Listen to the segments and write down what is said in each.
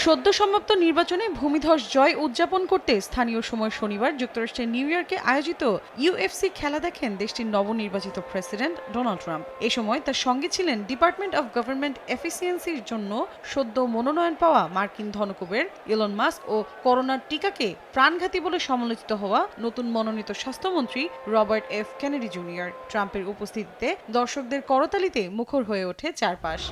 সদ্য সমাপ্ত নির্বাচনে ভূমিধস জয় উদযাপন করতে স্থানীয় সময় শনিবার যুক্তরাষ্ট্রের নিউ ইয়র্কে আয়োজিত ইউএফসি খেলা দেখেন দেশটির নবনির্বাচিত প্রেসিডেন্ট ডোনাল্ড ট্রাম্প। এ সময় তার সঙ্গে ছিলেন ডিপার্টমেন্ট অব গভর্নমেন্ট এফিসিয়েন্সির জন্য সদ্য মনোনয়ন পাওয়া মার্কিন ধনকুবের ইলন মাস্ক ও করোনার টিকাকে প্রাণঘাতী বলে সমালোচিত হওয়া নতুন মনোনীত স্বাস্থ্যমন্ত্রী রবার্ট এফ কেনেডি জুনিয়র। ট্রাম্পের উপস্থিতিতে দর্শকদের করতালিতে মুখর হয়ে ওঠে চারপাশ।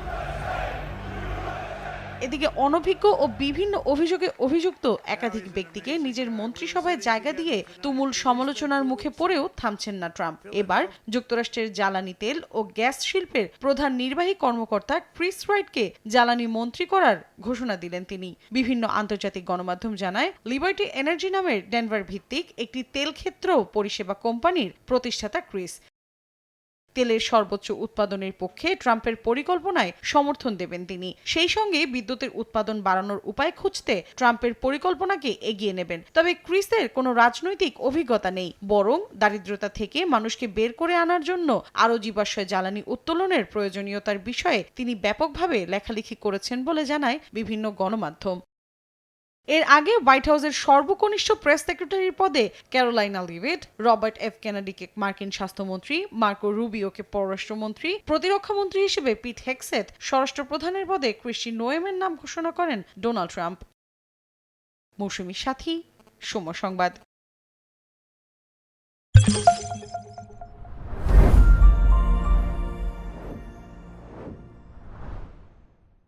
এদিকে অনভিজ্ঞ ও বিভিন্ন অভিযোগে অভিযুক্ত একাধিক ব্যক্তিকে নিজের মন্ত্রিসভায় জায়গা দিয়ে তুমুল সমালোচনার মুখে পড়েও থামছেন না ট্রাম্প। এবার যুক্তরাষ্ট্রের জ্বালানি তেল ও গ্যাস শিল্পের প্রধান নির্বাহী কর্মকর্তা ক্রিস রাইটকে জ্বালানি মন্ত্রী করার ঘোষণা দিলেন তিনি। বিভিন্ন আন্তর্জাতিক গণমাধ্যম জানায়, লিবার্টি এনার্জি নামের ডেনভার ভিত্তিক একটি তেল ক্ষেত্র পরিষেবা কোম্পানির প্রতিষ্ঠাতা ক্রিস তেলের সর্বোচ্চ উৎপাদনের পক্ষে ট্রাম্পের পরিকল্পনায় সমর্থন দেবেন তিনি। সেই সঙ্গে বিদ্যুতের উৎপাদন বাড়ানোর উপায় খুঁজতে ট্রাম্পের পরিকল্পনাকে এগিয়ে নেবেন। তবে ক্রিসের কোনো রাজনৈতিক অভিজ্ঞতা নেই, বরং দারিদ্রতা থেকে মানুষকে বের করে আনার জন্য আরও জীবাশ্ম জ্বালানি উত্তোলনের প্রয়োজনীয়তার বিষয়ে তিনি ব্যাপকভাবে লেখালেখি করেছেন বলে জানায় বিভিন্ন গণমাধ্যম। এর আগে হোয়াইট হাউসের সর্বকনিষ্ঠ প্রেস সেক্রেটারির পদে ক্যারোলাইনা লিভিট, রবার্ট এফ কেনেডিকে মার্কিন স্বাস্থ্যমন্ত্রী, মার্কো রুবিওকে পররাষ্ট্রমন্ত্রী, প্রতিরক্ষামন্ত্রী হিসেবে পিট হেগসেথ, স্বরাষ্ট্রপ্রধানের পদে ক্রিস্টি নোয়েমের নাম ঘোষণা করেন ডোনাল্ড ট্রাম্প। মৌসুমী সাথী, সময় সংবাদ।